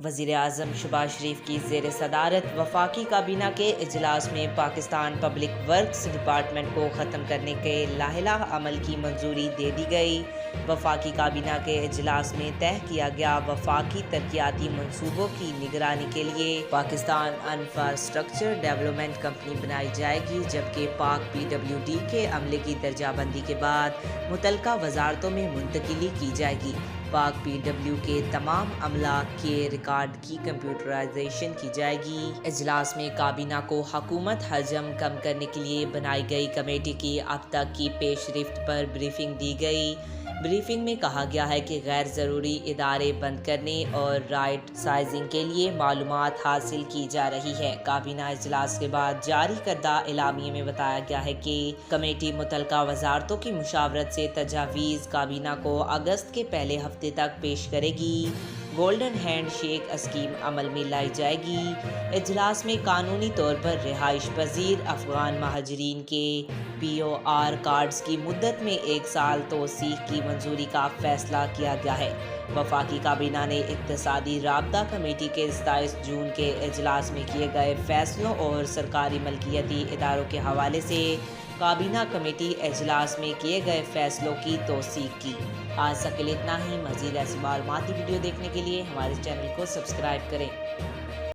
وزیر اعظم شہباز شریف کی زیر صدارت وفاقی کابینہ کے اجلاس میں پاکستان پبلک ورکس ڈپارٹمنٹ کو ختم کرنے کے لاحلہ عمل کی منظوری دے دی گئی۔ وفاقی کابینہ کے اجلاس میں طے کیا گیا وفاقی ترقیاتی منصوبوں کی نگرانی کے لیے پاکستان انفراسٹرکچر ڈیولپمنٹ کمپنی بنائی جائے گی، جبکہ پاک PWD کے عملے کی درجہ بندی کے بعد متعلقہ وزارتوں میں منتقلی کی جائے گی۔ پاک PW کے تمام عملہ کے ریکارڈ کی کمپیوٹرائزیشن کی جائے گی۔ اجلاس میں کابینہ کو حکومت حجم کم کرنے کے لیے بنائی گئی کمیٹی کی اب تک کی پیش رفت پر بریفنگ دی گئی۔ بریفنگ میں کہا گیا ہے کہ غیر ضروری ادارے بند کرنے اور رائٹ سائزنگ کے لیے معلومات حاصل کی جا رہی ہے۔ کابینہ اجلاس کے بعد جاری کردہ اعلامیے میں بتایا گیا ہے کہ کمیٹی متعلقہ وزارتوں کی مشاورت سے تجاویز کابینہ کو اگست کے پہلے ہفتے تک پیش کرے گی۔ گولڈن ہینڈ شیک اسکیم عمل میں لائی جائے گی۔ اجلاس میں قانونی طور پر رہائش پذیر افغان مہاجرین کے POR کارڈز کی مدت میں 1 سال توسیع کی منظوری کا فیصلہ کیا گیا ہے۔ وفاقی کابینہ نے اقتصادی رابطہ کمیٹی کے 27 جون کے اجلاس میں کیے گئے فیصلوں اور سرکاری ملکیتی اداروں کے حوالے سے کابینہ کمیٹی اجلاس میں کیے گئے فیصلوں کی توثیق کی۔ آج تک کے لیے اتنا ہی۔ مزید ایسی معلوماتی ویڈیو دیکھنے کے لیے ہمارے چینل کو سبسکرائب کریں۔